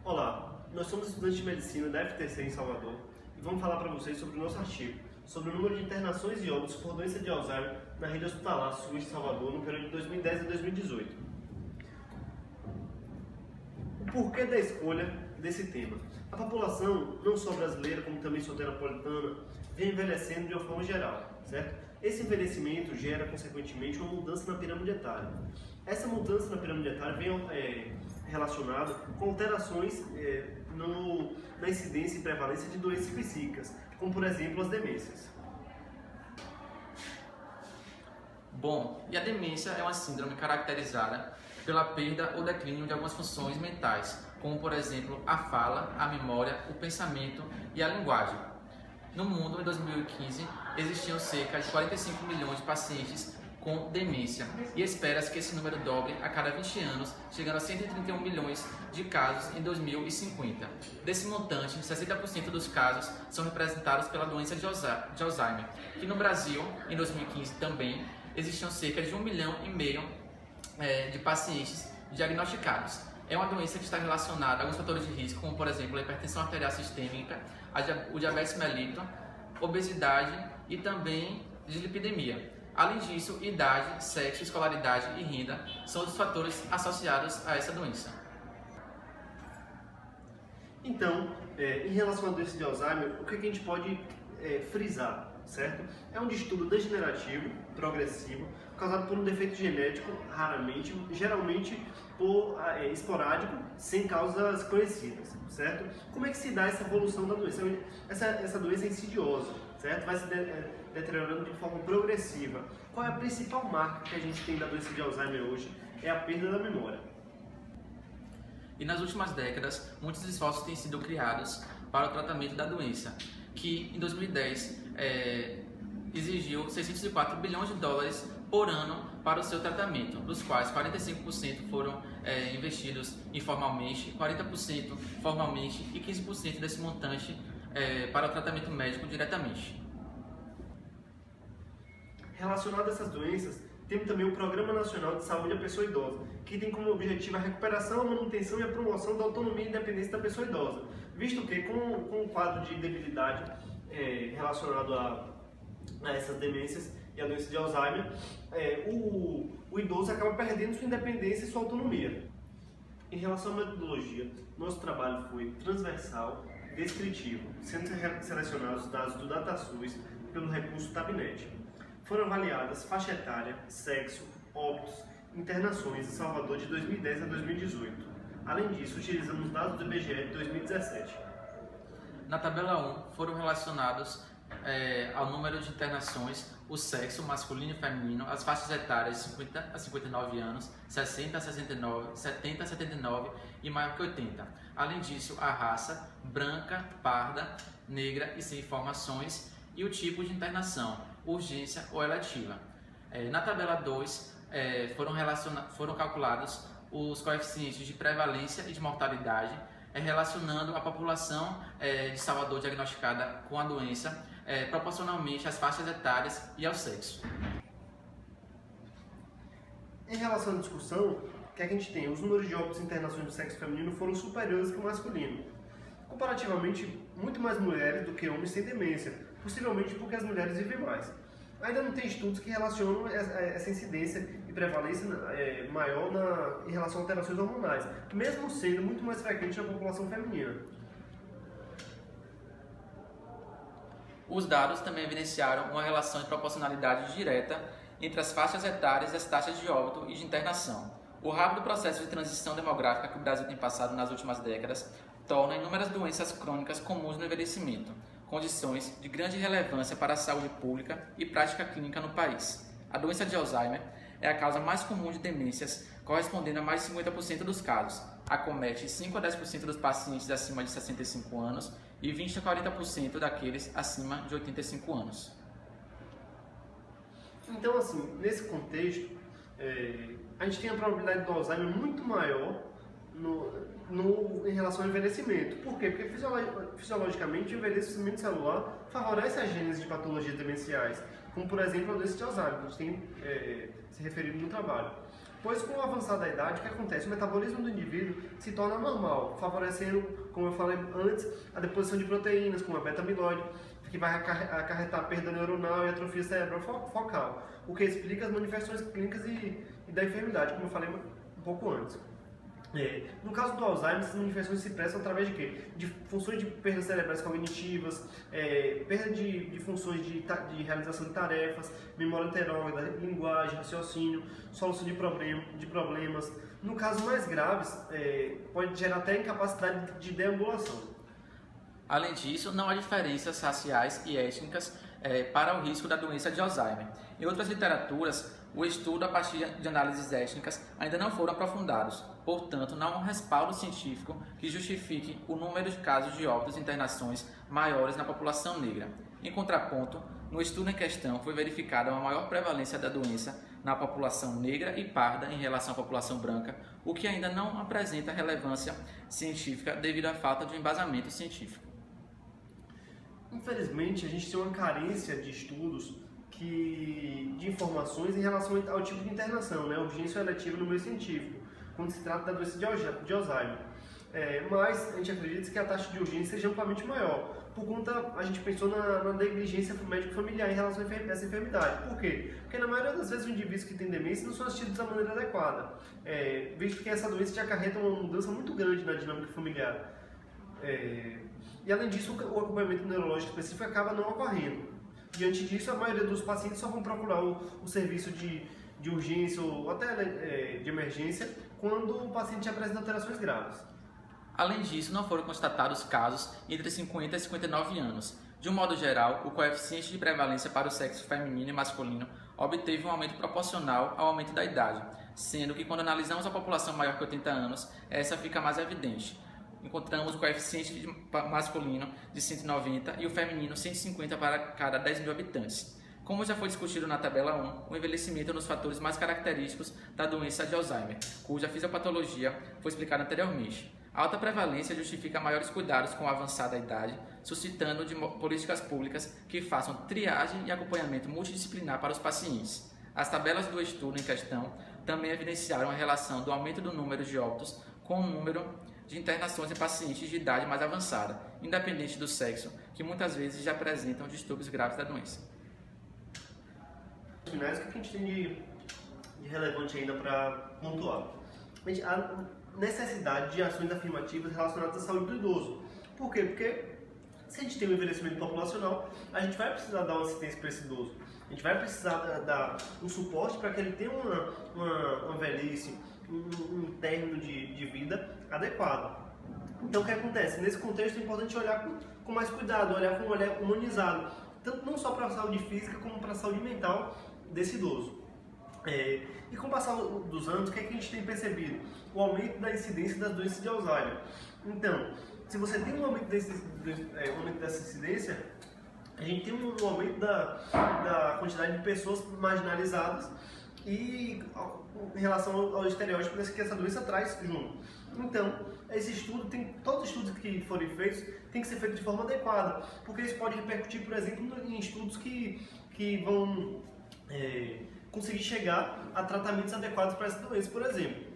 Olá, nós somos estudantes de medicina da FTC em Salvador e vamos falar para vocês sobre o nosso artigo, sobre o número de internações e óbitos por doença de Alzheimer na rede hospitalar SUS de Salvador no período de 2010 a 2018. O porquê da escolha desse tema? A população, não só brasileira, como também soteropolitana, vem envelhecendo de uma forma geral, certo? Esse envelhecimento gera, consequentemente, uma mudança na pirâmide etária. Essa mudança na pirâmide etária vem relacionada com alterações na incidência e prevalência de doenças psíquicas, como, por exemplo, as demências. Bom, e a demência é uma síndrome caracterizada pela perda ou declínio de algumas funções mentais, como, por exemplo, a fala, a memória, o pensamento e a linguagem. No mundo, em 2015, existiam cerca de 45 milhões de pacientes com demência e espera-se que esse número dobre a cada 20 anos, chegando a 131 milhões de casos em 2050. Desse montante, 60% dos casos são representados pela doença de Alzheimer, que no Brasil, em 2015 também, existiam cerca de 1,5 milhão de pacientes diagnosticados. É uma doença que está relacionada a alguns fatores de risco, como por exemplo a hipertensão arterial sistêmica, o diabetes mellitus, obesidade e também dislipidemia. Além disso, idade, sexo, escolaridade e renda são os fatores associados a essa doença. Então, em relação à doença de Alzheimer, o que a gente pode frisar, certo? É um distúrbio degenerativo, progressivo, causado por um defeito genético, raramente, geralmente esporádico, sem causas conhecidas, certo? Como é que se dá essa evolução da doença? Essa doença é insidiosa, certo? Vai se deteriorando de forma progressiva. Qual é a principal marca que a gente tem da doença de Alzheimer hoje? É a perda da memória. E nas últimas décadas, muitos esforços têm sido criados para o tratamento da doença, que em 2010 exigiu 604 bilhões de dólares por ano para o seu tratamento, dos quais 45% foram investidos informalmente, 40% formalmente e 15% desse montante para o tratamento médico diretamente. Relacionado a essas doenças, temos também o Programa Nacional de Saúde da Pessoa Idosa, que tem como objetivo a recuperação, a manutenção e a promoção da autonomia e independência da pessoa idosa, visto que com o quadro de debilidade relacionado a essas demências e a doença de Alzheimer, o idoso acaba perdendo sua independência e sua autonomia. Em relação à metodologia, nosso trabalho foi transversal, descritivo, sendo selecionados os dados do DataSUS pelo recurso Tabnet. Foram avaliadas faixa etária, sexo, óbitos, internações em Salvador de 2010 a 2018. Além disso, utilizamos dados do IBGE de 2017. Na tabela 1 foram relacionados ao número de internações, o sexo masculino e feminino, as faixas etárias de 50 a 59 anos, 60 a 69, 70 a 79 e maior que 80. Além disso, a raça, branca, parda, negra e sem informações, e o tipo de internação, urgência ou eletiva. Na tabela 2 foram calculados os coeficientes de prevalência e de mortalidade, relacionando a população de Salvador diagnosticada com a doença proporcionalmente às faixas etárias e ao sexo. Em relação à discussão, o que a gente tem? Os números de óbitos e internações do sexo feminino foram superiores que o masculino. Comparativamente, muito mais mulheres do que homens têm demência, possivelmente porque as mulheres vivem mais. Ainda não tem estudos que relacionam essa incidência e prevalência maior em relação a alterações hormonais, mesmo sendo muito mais frequente na população feminina. Os dados também evidenciaram uma relação de proporcionalidade direta entre as faixas etárias e as taxas de óbito e de internação. O rápido processo de transição demográfica que o Brasil tem passado nas últimas décadas torna inúmeras doenças crônicas comuns no envelhecimento, condições de grande relevância para a saúde pública e prática clínica no país. A doença de Alzheimer é a causa mais comum de demências, correspondendo a mais de 50% dos casos. Acomete 5 a 10% dos pacientes acima de 65 anos e 20 a 40% daqueles acima de 85 anos. Então, assim, nesse contexto, a gente tem a probabilidade do Alzheimer muito maior em relação ao envelhecimento. Por quê? Porque fisiologicamente o envelhecimento celular favorece a gênese de patologias demenciais, como por exemplo a doença de Alzheimer, que a gente tem se referido no trabalho. Pois com o avançar da idade, o que acontece? O metabolismo do indivíduo se torna normal, favorecendo, como eu falei antes, a deposição de proteínas, como a beta-amiloide, que vai acarretar perda neuronal e atrofia cerebral focal, o que explica as manifestações clínicas e da enfermidade, como eu falei um pouco antes. No caso do Alzheimer, essas manifestações se prestam através de quê? De funções de perdas cerebrais cognitivas, perda de funções de realização de tarefas, memória enterógena, linguagem, raciocínio, solução de problemas. No caso mais graves, pode gerar até incapacidade de deambulação. Além disso, não há diferenças raciais e étnicas para o risco da doença de Alzheimer. Em outras literaturas, o estudo a partir de análises étnicas ainda não foram aprofundados, portanto, não há um respaldo científico que justifique o número de casos de óbitos e internações maiores na população negra. Em contraponto, no estudo em questão foi verificada uma maior prevalência da doença na população negra e parda em relação à população branca, o que ainda não apresenta relevância científica devido à falta de embasamento científico. Infelizmente, a gente tem uma carência de estudos de informações em relação ao tipo de internação, né? Urgência eletiva no meio científico, quando se trata da doença de Alzheimer. Mas a gente acredita que a taxa de urgência seja amplamente maior, por conta, a gente pensou na negligência médico-familiar em relação a essa enfermidade. Por quê? Porque na maioria das vezes os indivíduos que têm demência não são assistidos da maneira adequada, visto que essa doença já acarreta uma mudança muito grande na dinâmica familiar. E além disso, o acompanhamento neurológico específico acaba não ocorrendo. Diante disso, a maioria dos pacientes só vão procurar o serviço de urgência ou até de emergência quando o paciente apresenta alterações graves. Além disso, não foram constatados casos entre 50 e 59 anos. De um modo geral, o coeficiente de prevalência para o sexo feminino e masculino obteve um aumento proporcional ao aumento da idade, sendo que quando analisamos a população maior que 80 anos, essa fica mais evidente. Encontramos o coeficiente masculino de 190 e o feminino 150 para cada 10 mil habitantes. Como já foi discutido na tabela 1, o envelhecimento é um dos fatores mais característicos da doença de Alzheimer, cuja fisiopatologia foi explicada anteriormente. A alta prevalência justifica maiores cuidados com a avançada idade, suscitando políticas públicas que façam triagem e acompanhamento multidisciplinar para os pacientes. As tabelas do estudo em questão também evidenciaram a relação do aumento do número de óbitos com o número de internações em pacientes de idade mais avançada, independente do sexo, que muitas vezes já apresentam distúrbios graves da doença. O que a gente tem de relevante ainda para pontuar? A necessidade de ações afirmativas relacionadas à saúde do idoso. Por quê? Porque se a gente tem um envelhecimento populacional, a gente vai precisar dar uma assistência para esse idoso. A gente vai precisar dar um suporte para que ele tenha uma velhice, um término de vida adequado. Então o que acontece? Nesse contexto é importante olhar com mais cuidado, olhar com um olhar humanizado, tanto não só para a saúde física como para a saúde mental desse idoso. E com o passar dos anos, o que a gente tem percebido? O aumento da incidência das doenças de Alzheimer. Então, se você tem um aumento dessa incidência, a gente tem um aumento da quantidade de pessoas marginalizadas e em relação ao estereótipo que essa doença traz junto. Então, esse estudo, todos os estudos que forem feitos, tem que ser feitos de forma adequada, porque isso pode repercutir, por exemplo, em estudos que vão conseguir chegar a tratamentos adequados para essa doença, por exemplo.